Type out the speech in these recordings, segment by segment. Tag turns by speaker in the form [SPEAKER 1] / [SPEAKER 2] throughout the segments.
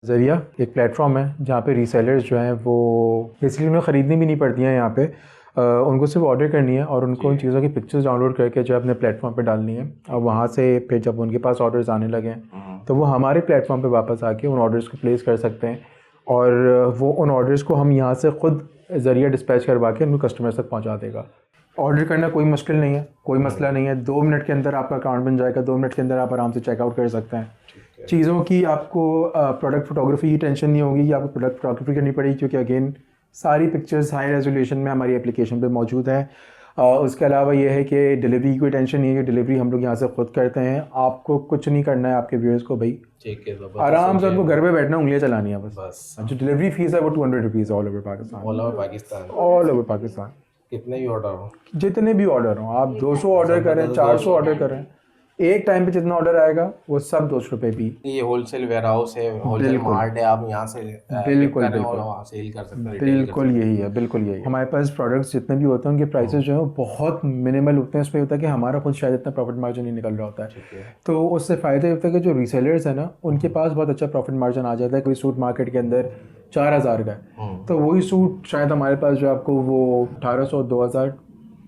[SPEAKER 1] ज़रिया एक प्लेटफॉर्म है जहाँ पे रीसेलर्स जो हैं वो बेसिकली उन्हें ख़रीदनी भी नहीं पड़ती हैं यहाँ पे। उनको सिर्फ ऑर्डर करनी है और उनको उन चीज़ों की पिक्चर्स डाउनलोड करके जो है अपने प्लेटफॉर्म पे डालनी है और वहाँ से फिर जब उनके पास ऑर्डर्स आने लगे तो वो हमारे प्लेटफॉर्म पे वापस आके उन ऑर्डर्स को प्लेस कर सकते हैं और वो उन ऑर्डर्स को हम यहाँ से ख़ुद ज़रिया डिस्पैच करवा के उनको कस्टमर्स तक पहुँचा देगा। ऑर्डर करना कोई मुश्किल नहीं है, कोई मसला नहीं है। 2 मिनट के अंदर आपका अकाउंट बन जाएगा, 2 मिनट के अंदर आप आराम से चेकआउट कर सकते हैं। चीज़ों की आपको प्रोडक्ट फोटोग्राफी की टेंशन नहीं होगी कि आपको प्रोडक्ट फोटोग्राफी करनी पड़ेगी, क्योंकि अगेन सारी पिक्चर्स हाई रेजोल्यूशन में हमारी एप्लीकेशन पे मौजूद है। उसके अलावा ये है कि डिलीवरी की कोई टेंशन नहीं है कि डिलीवरी हम लोग यहाँ से खुद करते हैं। आपको कुछ नहीं करना है, आपके व्यूअर्स को भाई
[SPEAKER 2] ठीक है,
[SPEAKER 1] आराम से आपको घर पे बैठना, उंगलियाँ चलानी है बस।
[SPEAKER 2] बस
[SPEAKER 1] जो डिलीवरी फीस है वो 200 rupees all over Pakistan.
[SPEAKER 2] All over Pakistan.
[SPEAKER 1] All over Pakistan
[SPEAKER 2] कितने भी ऑर्डर हो,
[SPEAKER 1] जितने भी ऑर्डर हों, आप 200 ऑर्डर करें, 400 ऑर्डर करें, एक टाइम पे जितना ऑर्डर आएगा वो सब 200 रुपये भी।
[SPEAKER 2] ये होलसेल वेयर हाउस है, होलसेल मार्ट है, आप यहाँ से
[SPEAKER 1] बिल्कुल
[SPEAKER 2] करें और
[SPEAKER 1] बिल्कुल
[SPEAKER 2] वहाँ सेल कर सकते हैं, रिटेल कर
[SPEAKER 1] बिल्कुल यही है, बिल्कुल यही है। हमारे पास प्रोडक्ट्स जितने भी होते हैं उनके प्राइसेस जो है वो बहुत मिनिमल होते हैं। उसमें होता है कि हमारा खुद शायद इतना प्रॉफिट मार्जिन नहीं निकल रहा होता है, तो उससे फ़ायदा होता है कि जो रीसेलर्स है ना उनके पास बहुत अच्छा प्रॉफिट मार्जिन आ जाता है। कोई सूट मार्केट के अंदर 4000 का है तो वही सूट शायद हमारे पास जो आपको वो 1800, 2000,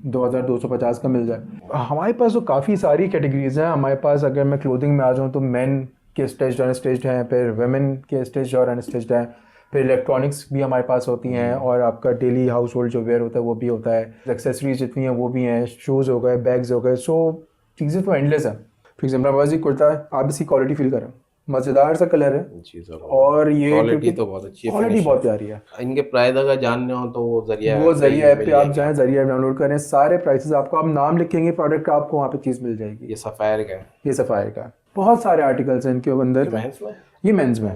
[SPEAKER 1] 2250 का मिल जाए। हमारे पास तो काफ़ी सारी कैटेगरीज हैं हमारे पास। अगर मैं क्लोथिंग में आ जाऊँ तो मेन के स्टेज और अनस्टेज्ड हैं, फिर वेमेन के स्टेज और अनस्टेज्ड हैं, फिर इलेक्ट्रॉनिक्स भी हमारे पास होती हैं और आपका डेली हाउस होल्ड जो वेयर होता है वो भी होता है। एक्सेसरीज जितनी हैं वो भी हैं, शूज़ हो गए, बैग्स हो गए, सो चीज़ें तो एंडलेस हैं। फॉर एग्जाम्पल हमारे पास ये कुर्ता है, आप इसकी क्वालिटी फील करें, मज़ेदार सा कलर है
[SPEAKER 2] जी सर।
[SPEAKER 1] और ये
[SPEAKER 2] क्वालिटी तो बहुत अच्छी है,
[SPEAKER 1] क्वालिटी बहुत प्यारी है।
[SPEAKER 2] इनके प्राइस अगर जानने हो तो वो
[SPEAKER 1] ज़रिया ऐप पे आप जाएं, ज़रिया डाउनलोड करें, सारे प्राइसेस आपको, आप नाम लिखेंगे प्रोडक्ट का, आपको वहाँ पे चीज़ मिल जाएगी।
[SPEAKER 2] ये सफ़ायर का है,
[SPEAKER 1] ये सफ़ायर का है। बहुत सारे आर्टिकल्स हैं इनके अंदर।
[SPEAKER 2] मेंस में,
[SPEAKER 1] ये मेंस में,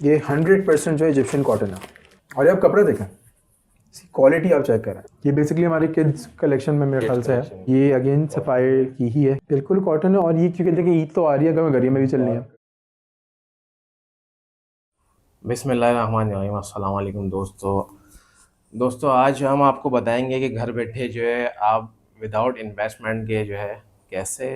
[SPEAKER 1] ये 100% जो है इजिप्शियन कॉटन है। और ये आप कपड़े देखें, क्वालिटी आप चेक करें। ये बेसिकली हमारे किड्स कलेक्शन में मेरे ख्याल से है। ये अगेन सफ़ायर की ही है, बिल्कुल कॉटन है। और ये क्योंकि देखिए ईद तो आ रही है, अगर गरी में भी चलनी है।
[SPEAKER 2] बिस्मिल्लाहिर्रहमानिर्रहीम। अस्सलाम वालेकुम दोस्तों आज हम आपको बताएंगे कि घर बैठे जो है आप विदाउट इन्वेस्टमेंट के जो है कैसे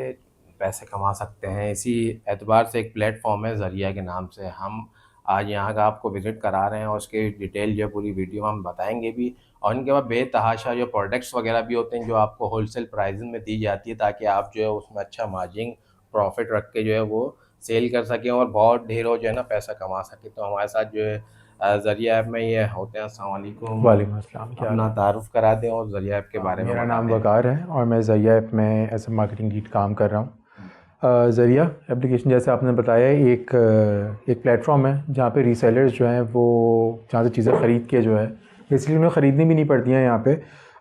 [SPEAKER 2] पैसे कमा सकते हैं। इसी एतबार से एक प्लेटफॉर्म है ज़रिया के नाम से। हम आज यहाँ का आपको विज़िट करा रहे हैं और उसकी डिटेल जो है पूरी वीडियो में हम बताएंगे भी। और इनके बाद बेतहाशा जो प्रोडक्ट्स वगैरह भी होते हैं जो आपको होलसेल प्राइस में दी जाती है, ताकि आप जो है उसमें अच्छा मार्जिन प्रॉफिट रख के जो है वो सेल कर सकें और बहुत ढेरों जो है ना पैसा कमा सकें। तो हमारे साथ जो है ज़रिया ऐप में ये होते हैं। अस्सलाम वालेकुम।
[SPEAKER 1] वालेकुम अस्सलाम, क्या
[SPEAKER 2] अपना तारुफ करा दें और ज़रिया ऐप के बारे में
[SPEAKER 1] मेरा नाम
[SPEAKER 2] बताएं।
[SPEAKER 1] वकार है और मैं ज़रिया ऐप में एज ए मार्केटिंग लीड काम कर रहा हूँ। ज़रिया एप्लीकेशन जैसे आपने बताया एक प्लेटफॉर्म है जहाँ पे रीसेलर्स जो हैं वो जहाँ से चीज़ें ख़रीद के जो है बेसिकली उन्हें ख़रीदनी भी नहीं पड़ती हैं यहाँ पे।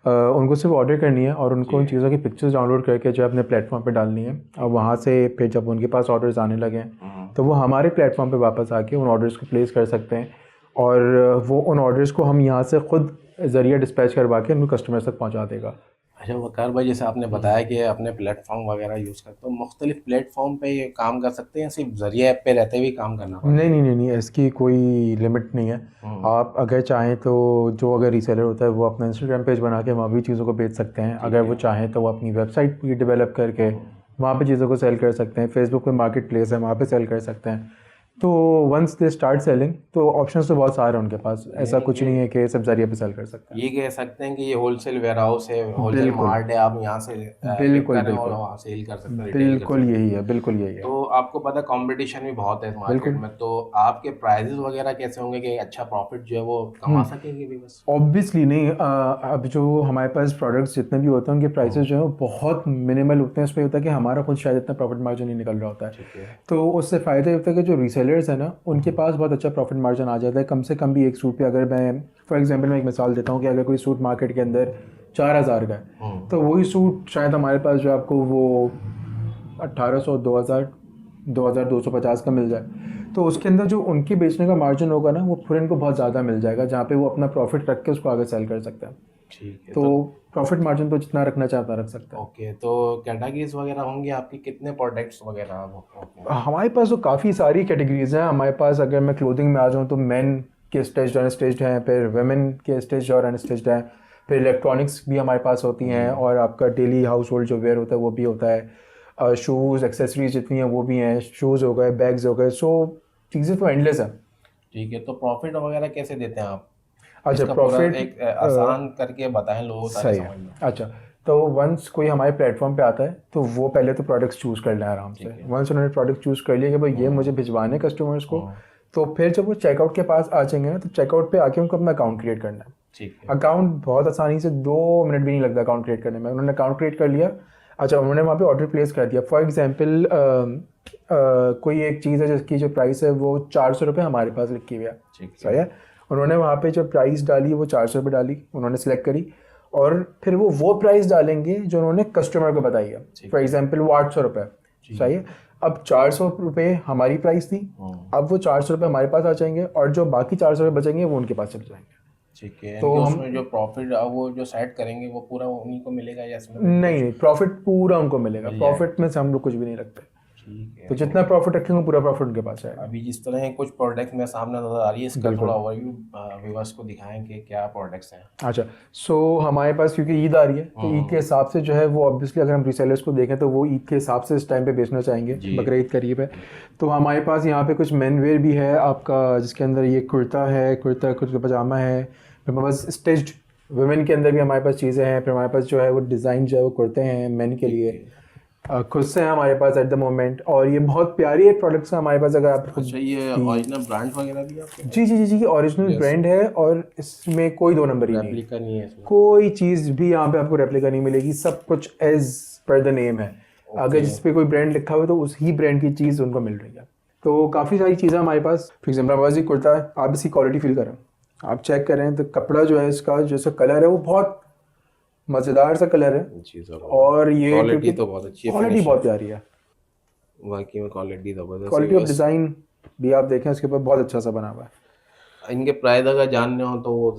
[SPEAKER 1] उनको सिर्फ ऑर्डर करनी है और उनको उन चीज़ों की पिक्चर्स डाउनलोड करके जो है अपने प्लेटफॉर्म पे डालनी है और वहाँ से फिर जब उनके पास ऑर्डर्स आने लगे तो वो हमारे प्लेटफॉर्म पे वापस आके उन ऑर्डर्स को प्लेस कर सकते हैं और वो उन ऑर्डर्स को हम यहाँ से ख़ुद ज़रिया डिस्पैच करवा के उनको कस्टमर्स तक पहुँचा देगा।
[SPEAKER 2] अच्छा वकार भाई, जैसे आपने बताया कि अपने प्लेटफॉर्म वगैरह यूज़ करते हो, मुख्तलिफ प्लेटफॉर्म पे ये काम कर सकते हैं, सिर्फ ज़रिया ऐप पे रहते हुए काम करना पड़ता है?
[SPEAKER 1] नहीं, इसकी कोई लिमिट नहीं है। आप अगर चाहें तो जो अगर रीसेलर होता है वो अपना इंस्टाग्राम पेज बना के वहाँ भी चीज़ों को बेच सकते हैं। अगर वो चाहें तो वो अपनी वेबसाइट भी डेवलप करके वहाँ पे चीज़ों को सेल कर सकते हैं। फेसबुक पे मार्केट प्लेस है, वहाँ पे सेल कर सकते हैं। तो वंस दे स्टार्ट सेलिंग तो ऑप्शंस तो बहुत सारे हैं उनके पास। ऐसा कुछ नहीं है कि सब ज़रिए पे सेल कर सकते हैं।
[SPEAKER 2] ये कह सकते हैं कि ये होलसेल वेयर हाउस है, होलसेल
[SPEAKER 1] बिल्कुल
[SPEAKER 2] मार्ट है, आप यहाँ से
[SPEAKER 1] बिल्कुल
[SPEAKER 2] करें और
[SPEAKER 1] बिल्कुल
[SPEAKER 2] वहाँ सेल कर सकते हैं, रिटेल कर
[SPEAKER 1] बिल्कुल
[SPEAKER 2] सकते हैं।
[SPEAKER 1] यही है, बिल्कुल यही है।
[SPEAKER 2] तो आपको पता कंपटीशन भी बहुत है इस मार्केट
[SPEAKER 1] बिल्कुल
[SPEAKER 2] में, तो आपके प्राइजेस वगैरह कैसे होंगे कि अच्छा प्रॉफिट जो है वो कमा सकेंगे भी बस?
[SPEAKER 1] ऑब्वियसली नहीं। अब जो हमारे पास प्रोडक्ट्स जितने भी होते हैं उनके प्राइसेस जो है वो बहुत मिनिमल होते हैं। उसमें होता है कि हमारा खुद शायद इतना प्रॉफिट मार्जिन नहीं निकल रहा होता है, तो उससे फ़ायदा होता है कि जो रीसेलर्स हैं ना उनके पास बहुत अच्छा प्रॉफिट मार्जिन आ जाता है। कम से कम भी एक सूट पे, अगर मैं फॉर एग्जांपल मैं एक मिसाल देता हूँ कि अगर कोई सूट मार्केट के अंदर 4000 का है तो वही सूट शायद हमारे पास जो आपको वो 1800, 2000, 2250 का मिल जाए। तो उसके अंदर जो उनके बेचने का मार्जिन होगा ना वो फिर इनको बहुत ज़्यादा मिल जाएगा, जहाँ पे वो अपना प्रॉफिट रख के उसको आगे सेल कर सकता है।
[SPEAKER 2] ठीक है।
[SPEAKER 1] तो प्रॉफिट मार्जिन तो जितना रखना चाहता रख सकता है।
[SPEAKER 2] ओके, तो कैटेगरीज वगैरह होंगी आपकी, कितने प्रोडक्ट्स वगैरह होते हैं?
[SPEAKER 1] हमारे पास तो काफ़ी सारी कैटेगरीज हैं हमारे पास। अगर मैं क्लोथिंग में आ जाऊँ तो मेन के स्टेज और अनस्टेज्ड हैं, फिर वेमेन के स्टेज और अनस्टेज्ड हैं, फिर इलेक्ट्रॉनिक्स भी हमारे पास होती हैं और आपका डेली हाउस होल्ड जो वेयर होता है वो भी होता है। शूज़ एक्सेसरीज जितनी हैं वो भी हैं, शूज़ हो गए, बैग्स हो गए। सो चीज़ें तो एंडलेस है।
[SPEAKER 2] ठीक है, तो प्रॉफिट वगैरह कैसे देते हैं आप?
[SPEAKER 1] अच्छा,
[SPEAKER 2] इसका पूरा
[SPEAKER 1] प्रॉफिट
[SPEAKER 2] एक आसान करके बताएं लोगों को ताकि
[SPEAKER 1] सही है।
[SPEAKER 2] समझ में।
[SPEAKER 1] अच्छा, तो वंस कोई हमारे प्लेटफॉर्म पे आता है तो वो पहले तो प्रोडक्ट्स चूज़ कर लें आराम से। वंस उन्होंने प्रोडक्ट चूज़ कर लिया कि भाई ये मुझे भिजवाने कस्टमर्स को, तो फिर जब वो चेकआउट के पास आ जाएंगे ना, तो चेकआउट पे आके उनको अपना अकाउंट क्रिएट करना है।
[SPEAKER 2] ठीक है।
[SPEAKER 1] अकाउंट बहुत आसानी से 2 मिनट भी नहीं लगता अकाउंट क्रिएट करने में। उन्होंने अकाउंट क्रिएट कर लिया, अच्छा उन्होंने वहाँ पे ऑर्डर प्लेस कर दिया। फॉर एग्जांपल कोई एक चीज़ है जिसकी जो प्राइस है वो 400 रुपये हमारे पास लिखी हुई है, सही है। उन्होंने वहाँ पे जो प्राइस डाली वो 400 रुपये डाली, उन्होंने सेलेक्ट करी, और फिर वो प्राइस डालेंगे जो उन्होंने कस्टमर को बताई है। फॉर एग्जांपल वो 800 रुपये, सही है। अब 400 रुपये हमारी प्राइस थी, अब वो 400 रुपये हमारे पास आ जाएंगे, और जो बाकी 400 रुपये बचेंगे वो उनके पास चले जाएंगे।
[SPEAKER 2] ठीक है,
[SPEAKER 1] तो हम
[SPEAKER 2] उसमें जो प्रॉफिट वो जो सेट करेंगे वो पूरा उन्हीं को मिलेगा या इसमें
[SPEAKER 1] नहीं, प्रॉफिट पूरा उनको मिलेगा। प्रॉफिट में से हम लोग कुछ भी नहीं रखते।
[SPEAKER 2] ठीक है,
[SPEAKER 1] तो जितना प्रॉफिट रखेंगे पूरा प्रॉफिट उनके पास है।
[SPEAKER 2] अभी जिस तरह कुछ प्रोडक्ट्स में सामने नजर आ रही है, इसका थोड़ा ओवरव्यू व्यूअर्स को दिखाएं कि क्या प्रोडक्ट्स हैं।
[SPEAKER 1] अच्छा, सो हमारे पास क्योंकि ईद आ रही है तो ईद के हिसाब से जो है वो ऑब्वियसली अगर हम रीसेलर्स को देखें तो वो ईद के हिसाब से इस टाइम पे बेचना चाहेंगे, बकरा ईद करीब है। तो हमारे पास यहाँ पे कुछ मेन वेयर भी है आपका, जिसके अंदर ये कुर्ता है, कुर्ता पजामा है, फिर हमारे पास स्टिच्ड वुमेन के अंदर भी हमारे पास चीज़ें हैं। फिर हमारे पास जो है वो डिज़ाइन जो है वो कुर्ते हैं मेन के लिए, खुद से हैं हमारे पास एट द मोमेंट। और ये बहुत प्यारी एक प्रोडक्ट्स है हमारे पास। अगर आप
[SPEAKER 2] अच्छा, ये ओरिजिनल ब्रांड वगैरह भी आपके?
[SPEAKER 1] जी जी जी जी, ओरिजिनल ब्रांड है, और इसमें कोई 2 नंबर ही नहीं,
[SPEAKER 2] रेप्लिका नहीं है इसमें,
[SPEAKER 1] कोई चीज़ भी यहाँ पे आपको रेप्लिका नहीं मिलेगी। सब कुछ एज पर द नेम है। अगर जिस पे कोई ब्रांड लिखा हुआ है तो उस ही ब्रांड की चीज़ उनको मिल रही है। तो काफ़ी सारी चीज़ें हमारे पास। फॉर एग्जाम्पल हमारे पास ये कुर्ता है, आप इसकी क्वालिटी फील करें, आप चेक करें तो कपड़ा जो है इसका जो सा कलर है वो बहुत मज़ेदार सा कलर है। और ये
[SPEAKER 2] क्वालिटी तो बहुत अच्छी है,
[SPEAKER 1] क्वालिटी बहुत प्यारी है,
[SPEAKER 2] वाकई में क्वालिटी ज़बरदस्त है।
[SPEAKER 1] क्वालिटी ऑफ डिज़ाइन भी आप देखें उसके ऊपर बहुत अच्छा सा बना हुआ है।
[SPEAKER 2] इनके प्राइस अगर जानने हो तो वो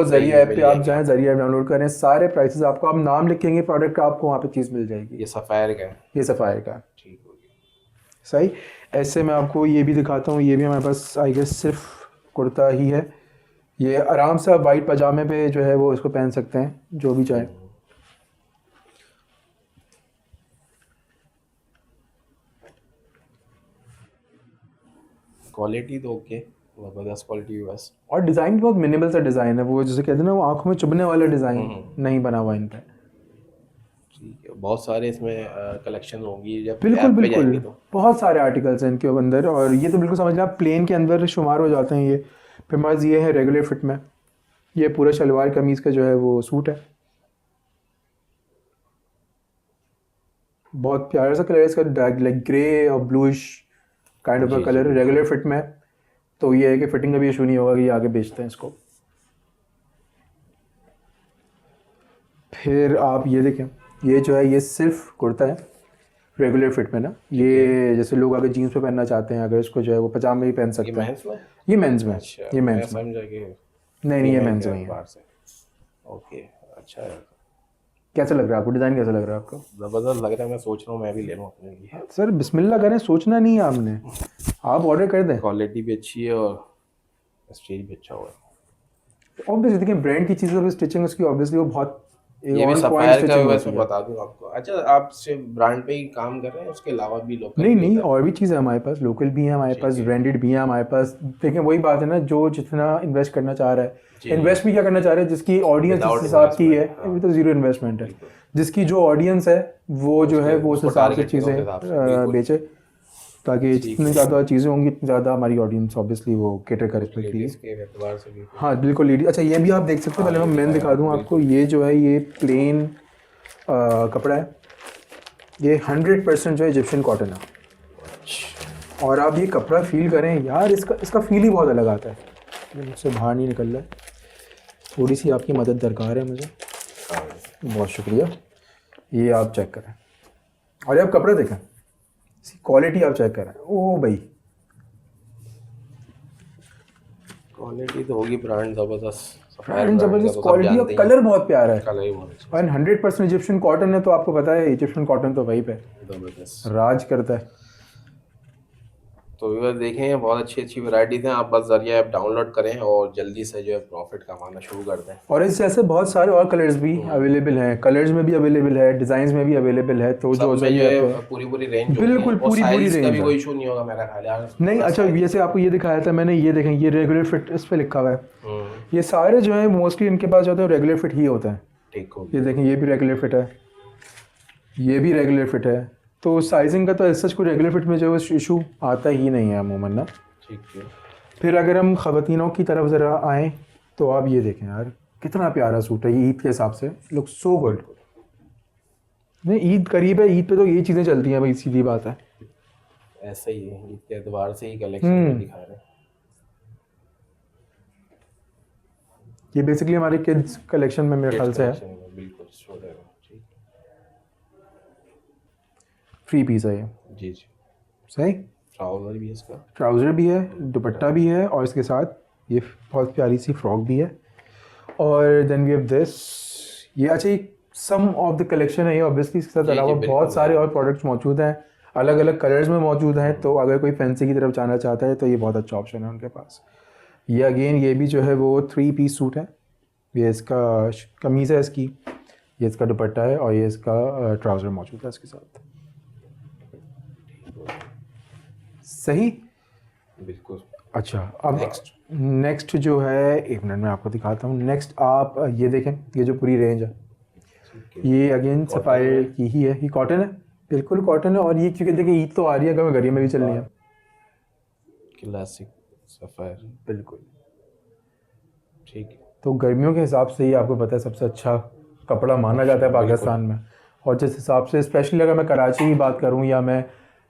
[SPEAKER 2] जरिया
[SPEAKER 1] ऐप पे आप जाएं, जरिया डाउनलोड करें, सारे प्राइसेस आपको, आप नाम लिखेंगे प्रोडक्ट का, आपको वहाँ पे चीज़ मिल जाएगी।
[SPEAKER 2] ये सफ़ायर का है?
[SPEAKER 1] ये सफ़ायर का।
[SPEAKER 2] ठीक हो गया,
[SPEAKER 1] सही। ऐसे मैं आपको ये भी दिखाता हूँ, ये भी हमारे पास आई गेस सिर्फ कुर्ता ही है। ये आराम से आप वाइट पजामे पे जो है वो इसको पहन सकते हैं, जो भी चाहे।
[SPEAKER 2] क्वालिटी तो ओके, ज़बरदस्त क्वालिटी है बस।
[SPEAKER 1] और डिज़ाइन बहुत मिनिमल सा डिज़ाइन है, वो जैसे कहते हैं ना वो आंखों में चुभने वाला डिज़ाइन नहीं बना हुआ इन पे।
[SPEAKER 2] ठीक है, बहुत सारे इसमें कलेक्शन होंगी जब
[SPEAKER 1] बिल्कुल
[SPEAKER 2] ऐप पे
[SPEAKER 1] बिल्कुल,
[SPEAKER 2] जाएंगे तो।
[SPEAKER 1] बहुत सारे आर्टिकल्स हैं इनके अंदर, और ये तो बिल्कुल समझ लें आप प्लेन के अंदर शुमार हो जाते हैं ये। फिर हमारे पास ये है रेगुलर फिट में, ये पूरा शलवार कमीज़ का जो है वो सूट है। बहुत प्यारा सा कलर है इसका, लाइक ग्रे और ब्लूइश काइंड ऑफ कलर है, रेगुलर फिट में। तो ये है कि फिटिंग का भी इशू नहीं होगा कि ये आगे बेचते हैं इसको। फिर आप ये देखें, ये जो है ये सिर्फ कुर्ता है रेगुलर फिट में ना। ये जैसे लोग अगर जीन्स पे पहनना चाहते हैं, अगर इसको जो है वो पजामे भी पहन सकते हैं। ये मेंस में, ये मेंस में। नहीं, ये मेंस में है।
[SPEAKER 2] ओके, अच्छा है।
[SPEAKER 1] कैसा लग रहा है आपको, डिज़ाइन कैसा लग रहा है आपको?
[SPEAKER 2] ज़बरदस्त लग रहा है, मैं सोच रहा हूँ मैं भी ले लूँ अपने लिए।
[SPEAKER 1] सर बिस्मिल्लाह करें, सोचना नहीं है आपने, आप ऑर्डर कर दें।
[SPEAKER 2] क्वालिटी भी अच्छी है और स्टिच भी अच्छा हुआ है।
[SPEAKER 1] ऑब्वियसली देखिए, ब्रांड की चीज़ें स्टिचिंग उसकी ऑब्वियसली वो बहुत
[SPEAKER 2] ये भी सफायर का वैसे बता दूं आपको। अच्छा, आप सिर्फ ब्रांड पे ही काम कर रहे हैं, उसके अलावा भी लोकल?
[SPEAKER 1] नहीं, और भी चीज़ें हमारे पास, लोकल भी है हमारे पास, ब्रांडेड भी है हमारे पास। देखिए वही बात है ना, जो जितना इन्वेस्ट करना चाह रहा है, इन्वेस्ट भी क्या करना चाह रहे हैं, जिसकी ऑडियंस जिस हिसाब की है, अभी तो जीरो इन्वेस्टमेंट है। जिसकी जो ऑडियंस है वो जो है वो उस हिसाब से चीज़ें बेचे, ताकि जितनी ज़्यादा चीज़ें होंगी उतनी ज़्यादा हमारी ऑडियंस ऑब्वियसली वो कैटर करे इसके। हाँ बिल्कुल लेडीज। अच्छा, ये भी आप देख सकते हो, पहले मैं दिखा दूँ आपको। ये जो है ये प्लेन कपड़ा है, ये 100% जो है इजिप्शियन कॉटन है। और आप ये कपड़ा फील करें यार, इसका फील ही बहुत अलग आता है। मुझसे बाहर नहीं निकल रहा है, थोड़ी सी आपकी मदद दरकार है मुझे। बहुत शुक्रिया। ये आप चेक करें, और ये आप कपड़ा देखें, इसकी क्वालिटी आप चेक करें। ओ भाई,
[SPEAKER 2] क्वालिटी तो होगी, ब्रांड ज़बरदस्त,
[SPEAKER 1] क्वालिटी और कलर बहुत प्यारा है,
[SPEAKER 2] कलर ही बहुत अच्छा।
[SPEAKER 1] और 100% इजिप्शियन कॉटन है। तो आपको पता है इजिप्शियन कॉटन तो वहीं पे राज करता है।
[SPEAKER 2] तो व्यूअर देखें, बहुत अच्छी अच्छी वैरायटीज़ हैं। आप बस ज़रिए ऐप डाउनलोड करें और जल्दी से जो है प्रॉफिट कमाना शुरू कर दें।
[SPEAKER 1] और इस जैसे बहुत सारे और कलर्स भी अवेलेबल हैं, कलर्स में भी अवेलेबल है, डिज़ाइंस में भी अवेलेबल है, तो
[SPEAKER 2] सब
[SPEAKER 1] जो
[SPEAKER 2] में जो
[SPEAKER 1] चाहिए
[SPEAKER 2] है
[SPEAKER 1] आपको
[SPEAKER 2] पूरी पूरी रेंज होती है
[SPEAKER 1] बिल्कुल
[SPEAKER 2] और
[SPEAKER 1] पूरी
[SPEAKER 2] साइज़ का
[SPEAKER 1] रेंज
[SPEAKER 2] भी
[SPEAKER 1] है।
[SPEAKER 2] कोई इशू नहीं होगा मेरा ख्याल है यार।
[SPEAKER 1] नहीं अच्छा, जैसे आपको ये दिखाया था मैंने, ये देखें, ये रेगुलर फिट इस पे लिखा हुआ है। ये सारे जो है मोस्टली इनके पास जो है रेगुलर फिट ही होता है।
[SPEAKER 2] ठीक हो
[SPEAKER 1] ये देखें, ये भी रेगुलर फिट है, ये भी रेगुलर फिट है। तो साइजिंग का तो ऐसा कोई रेगुलर फिट में जो है इशू आता ही नहीं है अमूमन ना।
[SPEAKER 2] ठीक है।
[SPEAKER 1] फिर अगर हम ख़वातीनों की तरफ ज़रा आएँ तो आप ये देखें यार, कितना प्यारा सूट है ये ईद के हिसाब से, लुक सो गुड। नहीं, ईद करीब है, ईद पे तो यही चीज़ें चलती हैं भाई, सीधी बात है।
[SPEAKER 2] ऐसे ही है, ईद के एतबार से ही कलेक्शन में दिखा रहे हैं।
[SPEAKER 1] ये बेसिकली हमारे किड्स कलेक्शन में मेरे ख्याल से है।
[SPEAKER 2] बिल्कुल छोटे हैं, ठीक
[SPEAKER 1] फ्री पीस है ये।
[SPEAKER 2] जी जी।
[SPEAKER 1] सही।
[SPEAKER 2] ट्राउज़र भी है इसका,
[SPEAKER 1] ट्राउज़र भी है, दुपट्टा भी है, और इसके साथ ये बहुत प्यारी सी फ्रॉक भी है। और देन वी हैव दिस, ये अच्छा एक सम ऑफ द कलेक्शन है ये ऑब्वियसली। इसके साथ
[SPEAKER 2] जी,
[SPEAKER 1] अलावा
[SPEAKER 2] बिल्कुल
[SPEAKER 1] बहुत सारे
[SPEAKER 2] है।
[SPEAKER 1] और प्रोडक्ट्स मौजूद हैं, अलग अलग कलर्स में मौजूद हैं। तो अगर कोई फैंसी की तरफ जाना चाहता है तो ये बहुत अच्छा ऑप्शन है उनके पास। ये अगेन ये भी जो है वो 3 पीस सूट है। ये इसका कमीज़ है इसकी, ये इसका दुपट्टा है, और ये इसका ट्राउज़र मौजूद है इसके साथ। सही।
[SPEAKER 2] बिल्कुल।
[SPEAKER 1] अच्छा, अब नेक्स्ट जो है, एक मिनट में आपको दिखाता हूँ। नेक्स्ट आप ये देखें, ये जो पूरी रेंज है, ये अगेन सफ़ायर की ही है। ये कॉटन है, बिल्कुल कॉटन है। और ये क्योंकि देखिए ईद तो आ रही है, अगर गर्मी में भी चल रही है।
[SPEAKER 2] क्लासिक सफ़ायर,
[SPEAKER 1] बिल्कुल
[SPEAKER 2] ठीक है।
[SPEAKER 1] तो गर्मियों के हिसाब से ये आपको पता है सबसे अच्छा कपड़ा माना जाता है पाकिस्तान में। और जिस हिसाब से स्पेशली अगर मैं कराची की बात करूँ या मैं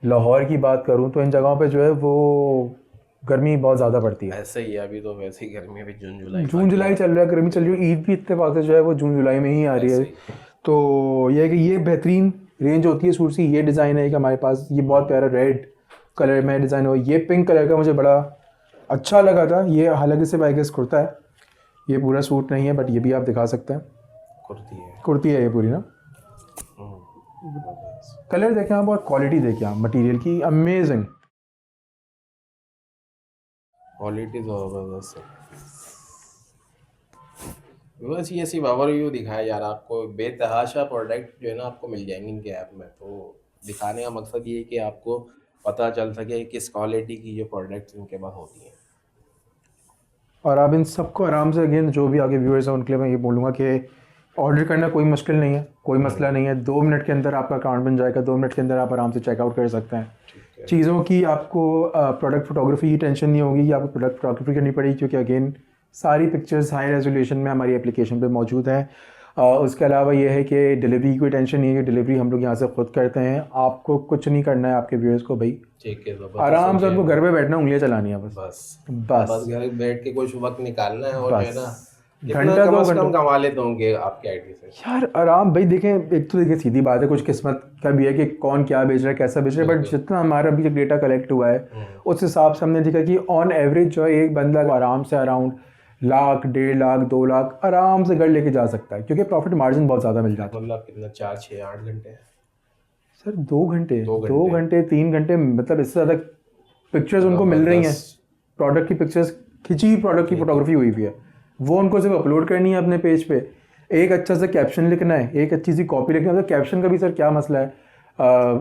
[SPEAKER 1] लाहौर की बात करूँ, तो इन जगहों पे जो है वो गर्मी बहुत ज़्यादा पड़ती है।
[SPEAKER 2] ऐसे ही अभी तो वैसे ही गर्मी अभी जून
[SPEAKER 1] जुलाई चल रहा है, गर्मी चल रही है। ईद भी इत्तेफाक से जो है वो जून जुलाई में ही आ रही है। तो ये है कि ये बेहतरीन रेंज होती है सूट की। ये डिज़ाइन है एक हमारे पास, ये बहुत प्यारा रेड कलर में डिज़ाइन हो। ये पिंक कलर का मुझे बड़ा अच्छा लगा था। ये हालांकि सिर्फ आई गेस कुर्ता है, ये पूरा सूट नहीं है, बट ये भी आप दिखा सकते हैं। कुर्ती है ये पूरी ना। कलर देखें आप और क्वालिटी देखें आप मटेरियल की, अमेजिंग
[SPEAKER 2] क्वालिटी तो ज़बरदस्त है। बस ये सिर्फ ओवरव्यू दिखाया जा रहा है आपको। बेतहाशा प्रोडक्ट जो है ना आपको मिल जाएंगे इनके ऐप में। तो दिखाने का मकसद ये है कि आपको पता चल सके किस क्वालिटी की जो प्रोडक्ट्स इनके पास होती हैं।
[SPEAKER 1] और आप इन सबको आराम से, अगेन जो भी आगे व्यूअर्स हैं उनके लिए मैं ये बोलूँगा कि ऑर्डर करना कोई मुश्किल नहीं है, कोई मसला नहीं है। 2 मिनट के अंदर आपका अकाउंट बन जाएगा, 2 मिनट के अंदर आप आराम से चेकआउट कर सकते हैं। चीज़ों की आपको प्रोडक्ट फोटोग्राफी की टेंशन नहीं होगी कि आपको प्रोडक्ट फोटोग्राफी करनी पड़ेगी, क्योंकि अगेन सारी पिक्चर्स हाई रेजोल्यूशन में हमारी एप्लीकेशन पे मौजूद हैं। उसके अलावा ये है कि डिलीवरी की कोई टेंशन नहीं है कि डिलीवरी हम लोग यहाँ से खुद करते हैं। आपको कुछ नहीं करना है, आपके व्यूअर्स को भाई आराम से उनको घर पे बैठना, उंगलियाँ चलानी है बस
[SPEAKER 2] घर बैठ के कुछ वक्त निकालना है। और जो है ना
[SPEAKER 1] घंटा 2 घंटा
[SPEAKER 2] कमा लेते होंगे आपके आईडी से
[SPEAKER 1] यार आराम। भाई देखें, एक तो देखिए सीधी बात है, कुछ किस्मत का भी है कि कौन क्या बेच रहा है, कैसा बेच रहा है। बट जितना हमारा अभी तक डेटा कलेक्ट हुआ है उस हिसाब से हमने देखा कि ऑन एवरेज जो है एक बंदा आराम से अराउंड लाख, 1.5 लाख, 2 लाख आराम से घर लेके जा सकता है, क्योंकि प्रॉफिट मार्जिन बहुत ज़्यादा मिल जाता है।
[SPEAKER 2] मतलब कितना, 4, 6, 8 घंटे
[SPEAKER 1] सर 2 घंटे 3 घंटे, मतलब इससे ज़्यादा पिक्चर्स उनको मिल रही हैं। प्रोडक्ट की पिक्चर्स खिंची हुई, प्रोडक्ट की फोटोग्राफी हुई हुई है, वो उनको सिर्फ अपलोड करनी है अपने पेज पे। एक अच्छा सा कैप्शन लिखना है, एक अच्छी सी कॉपी लिखना है। तो कैप्शन का भी सर क्या मसला है,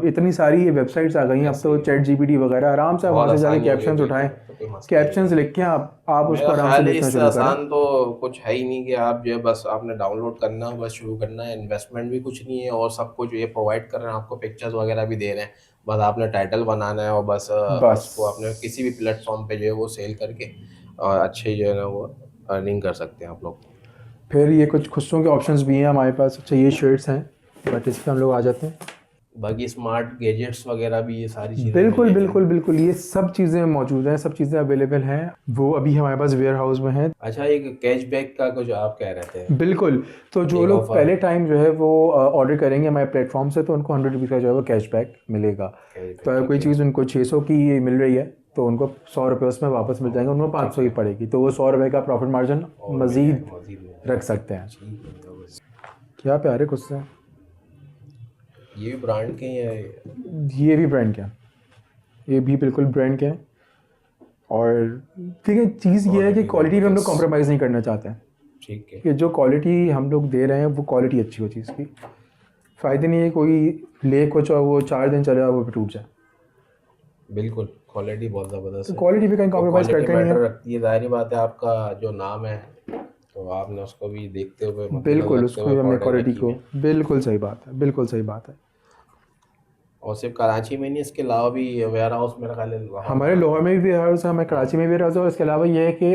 [SPEAKER 1] इतनी सारी वेबसाइट्स आ गई हैं अब तो, चैट जीपीटी वगैरह, आराम से वहाँ से जाके कैप्शंस उठाएं, कैप्शंस लिख के आप उसको आराम से लिखना शुरू करें।
[SPEAKER 2] आसान तो कुछ है ही नहीं कि आप जो है बस आपने डाउनलोड करना, बस शुरू करना है। इन्वेस्टमेंट भी कुछ नहीं है और सब कुछ ये प्रोवाइड कर रहे हैं आपको, पिक्चर्स वगैरह भी दे रहे हैं। बस आपने टाइटल बनाना है और बस उसको आपने किसी भी प्लेटफॉर्म पे जो है वो सेल करके और अच्छे जो है ना वो अर्निंग कर सकते हैं आप लोग।
[SPEAKER 1] फिर ये कुछ खुशियों के ऑप्शंस भी हैं हमारे पास। अच्छा ये शर्ट्स हैं, बट इस पर हम लोग आ जाते हैं।
[SPEAKER 2] बाकी स्मार्ट गैजेट्स वगैरह भी, ये सारी चीज़ें
[SPEAKER 1] बिल्कुल ये सब चीज़ें मौजूद हैं, सब चीज़ें अवेलेबल हैं। वो अभी हमारे पास वेयर हाउस में है।
[SPEAKER 2] अच्छा, एक कैशबैक का कुछ आप कह रहे थे।
[SPEAKER 1] बिल्कुल, तो जो लोग पहले टाइम जो है वो ऑर्डर करेंगे हमारे प्लेटफॉर्म से, तो उनको 100 रुपीज़ का जो है वो कैशबैक मिलेगा। तो अगर कोई चीज़ उनको 600 की मिल रही है तो उनको 100 रुपये उसमें वापस मिल जाएंगे, उनको 500 की पड़ेगी। तो वो 100 रुपये का प्रॉफिट मार्जिन मज़ीद रख सकते हैं। क्या प्यारे खुद
[SPEAKER 2] ये भी ब्रांड के हैं,
[SPEAKER 1] ये भी ब्रांड क्या ये भी बिल्कुल ब्रांड के हैं। और ठीक है, चीज़ ये है कि
[SPEAKER 2] Quality
[SPEAKER 1] क्वालिटी में हम लोग
[SPEAKER 2] benefits।
[SPEAKER 1] कॉम्प्रोमाइज़ नहीं करना चाहते हैं
[SPEAKER 2] ठीक है।
[SPEAKER 1] कि जो क्वालिटी हम लोग दे रहे हैं वो क्वालिटी अच्छी हो चीज़ की। फ़ायदे नहीं है कोई ले कुछ और वो 4 दिन चले और वो टूट जाए।
[SPEAKER 2] बिल्कुल, क्वालिटी बहुत
[SPEAKER 1] तो
[SPEAKER 2] ज़बरदस्त है।
[SPEAKER 1] क्वालिटी भी कहीं
[SPEAKER 2] और
[SPEAKER 1] कॉम्प्रोमाइज़
[SPEAKER 2] क्वालिटी
[SPEAKER 1] करते नहीं है।
[SPEAKER 2] मैटर रखती है, ज़ाहिर-सी बात है आपका जो नाम है, तो आपने उसको भी देखते हुए मद्देनज़र
[SPEAKER 1] बिल्कुल,
[SPEAKER 2] रखते
[SPEAKER 1] उसको
[SPEAKER 2] हुए
[SPEAKER 1] भी हमने
[SPEAKER 2] प्रोडक्ट
[SPEAKER 1] क्वालिटी
[SPEAKER 2] रखी
[SPEAKER 1] को,
[SPEAKER 2] हुई है।
[SPEAKER 1] बिल्कुल सही बात है, बिल्कुल सही बात है।
[SPEAKER 2] और सिर्फ़ कराची में नहीं, इसके अलावा भी वेयर हाउस मेरा ख़्याल है लाहौर
[SPEAKER 1] हमारे
[SPEAKER 2] बनाते
[SPEAKER 1] लाहौर
[SPEAKER 2] हैं।
[SPEAKER 1] में भी वेयर हाउस है, हमें कराची में भी वेयर हाउस है, और इसके अलावा ये है कि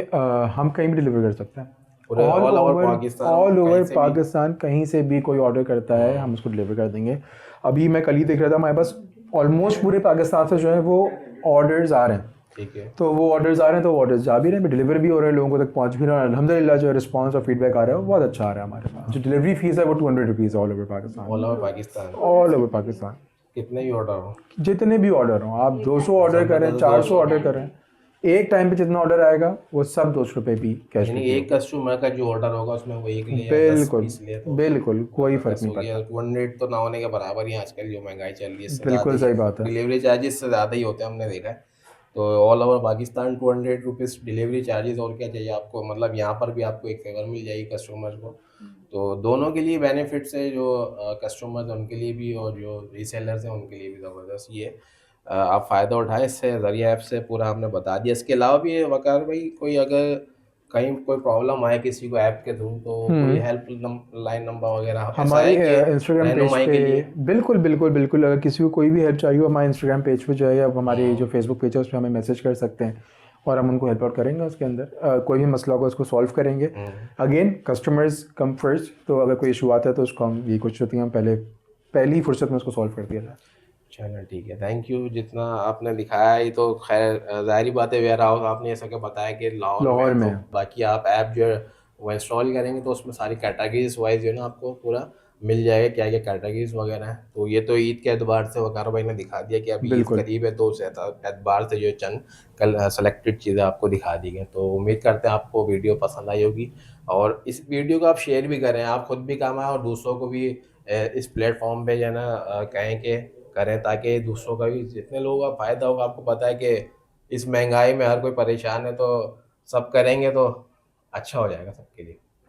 [SPEAKER 1] हम कहीं भी डिलीवर कर सकते हैं।
[SPEAKER 2] पूरे ऑल ओवर पाकिस्तान
[SPEAKER 1] ऑल
[SPEAKER 2] कहीं
[SPEAKER 1] ओवर
[SPEAKER 2] से भी।
[SPEAKER 1] पाकिस्तान कहीं से भी कोई ऑर्डर करता है हम उसको डिलीवर कर देंगे। अभी मैं कल ही देख रहा था, हमारे पास ऑलमोस्ट पूरे पाकिस्तान से जो है वो ऑर्डर्स आ रहे हैं।
[SPEAKER 2] ठीक है।
[SPEAKER 1] तो वो ऑर्डर्स आ रहे हैं, तो वो ऑर्डर्स जा भी रहे हैं, डिलीवर भी हो रहे हैं, लोगों को तक पहुंच भी रहा है। अल्हम्दुलिल्लाह जो रिस्पांस और फीडबैक आ रहा है वो बहुत अच्छा आ रहा है हमारे पास। जो डिलीवरी फीस है वो 200 rupees all over Pakistan.
[SPEAKER 2] All over Pakistan.
[SPEAKER 1] All over Pakistan
[SPEAKER 2] कितने भी ऑर्डर हो।
[SPEAKER 1] जितने भी ऑर्डर हों, आप 200 ऑर्डर करें,
[SPEAKER 2] ज़बरदस्त
[SPEAKER 1] 400
[SPEAKER 2] दोस्त।
[SPEAKER 1] ऑर्डर करें, एक टाइम पे जितना ऑर्डर आएगा वो सब 200 रुपये भी कैश पे
[SPEAKER 2] यानी
[SPEAKER 1] पे
[SPEAKER 2] एक
[SPEAKER 1] होगा।
[SPEAKER 2] कस्टमर का जो ऑर्डर होगा उसमें वो एक ले या 10
[SPEAKER 1] बिल्कुल,
[SPEAKER 2] 20 ले, तो
[SPEAKER 1] बिल्कुल कोई फ़र्क
[SPEAKER 2] ज़बरदस्त
[SPEAKER 1] नहीं
[SPEAKER 2] हो गया।
[SPEAKER 1] पड़ता।
[SPEAKER 2] 200 तो ना होने के बराबर ही है आजकल, जो महंगाई चल रही है इससे ज़्यादा
[SPEAKER 1] बिल्कुल
[SPEAKER 2] ही
[SPEAKER 1] सही
[SPEAKER 2] है।
[SPEAKER 1] बात है।
[SPEAKER 2] डिलीवरी चार्जेस से ज़्यादा ही होते हैं, हमने देखा है। तो all over Pakistan 200 rupees delivery charges, और क्या चाहिए आपको। मतलब यहाँ पर भी आपको एक फेवर मिल जाएगी कस्टमर को। तो दोनों के लिए बेनिफिट्स है, जो कस्टमर्स हैं उनके लिए भी और जो रीसेलर्स हैं उनके लिए भी ज़बरदस्त ये आप फ़ायदा उठाएँ इससे। ज़रिया ऐप से पूरा आपने बता दिया। इसके अलावा भी वकार भाई, कोई अगर कहीं कोई प्रॉब्लम आए किसी को ऐप के थ्रू, तो कोई
[SPEAKER 1] हम्म
[SPEAKER 2] हेल्प लाइन नंबर वगैरह ऐसा
[SPEAKER 1] हमारी
[SPEAKER 2] है कि
[SPEAKER 1] इंस्टाग्राम पेज
[SPEAKER 2] रहनुमाई
[SPEAKER 1] पे,
[SPEAKER 2] के लिए।
[SPEAKER 1] बिल्कुल बिल्कुल बिल्कुल, अगर किसी को कोई भी हेल्प चाहिए हो हमारे इंस्टाग्राम पेज पे जो है, या हमारे जो फेसबुक पेज है उस पर हमें मैसेज कर सकते हैं और हम उनको हेल्प आउट करेंगे। उसके अंदर कोई भी मसला होगा उसको सॉल्व करेंगे।
[SPEAKER 2] हम्म।
[SPEAKER 1] अगेन कस्टमर्स कम फर्स्ट, तो अगर कोई इशू आता है तो उसको हम ये कोशिश होती है हम पहली फुर्सत में उसको सॉल्व कर दिया जाए।
[SPEAKER 2] चलो ठीक है, थैंक यू। जितना आपने दिखाया है, ये तो खैर ज़ाहिर बात है, वेयर हाउस आपने ऐसा क्या बताया कि लाहौर में
[SPEAKER 1] लाहौर
[SPEAKER 2] है, तो
[SPEAKER 1] में
[SPEAKER 2] बाकी आप ऐप जो है वो इंस्टॉल करेंगे तो उसमें सारी कैटेगरीज वाइज जो है ना आपको पूरा मिल जाएगा, क्या क्या कैटेगरीज वगैरह हैं। तो ये तो ईद के एतबार से वकार भाई ने दिखा दिया कि अभी ईद
[SPEAKER 1] बिल्कुल
[SPEAKER 2] करीब है, तो उस एतबार से जो है चंद कल सेलेक्टेड चीज़ें आपको दिखा दी गई। तो उम्मीद करते हैं आपको वीडियो पसंद आई होगी, और इस वीडियो को आप शेयर भी करें, आप खुद भी कमाएं और दूसरों को भी इस प्लेटफॉर्म पे जो है ना कहें कि करें, ताकि दूसरों का भी, जितने लोगों का फ़ायदा होगा। आपको पता है कि इस महंगाई में हर कोई परेशान है, तो सब करेंगे तो अच्छा हो जाएगा सबके लिए।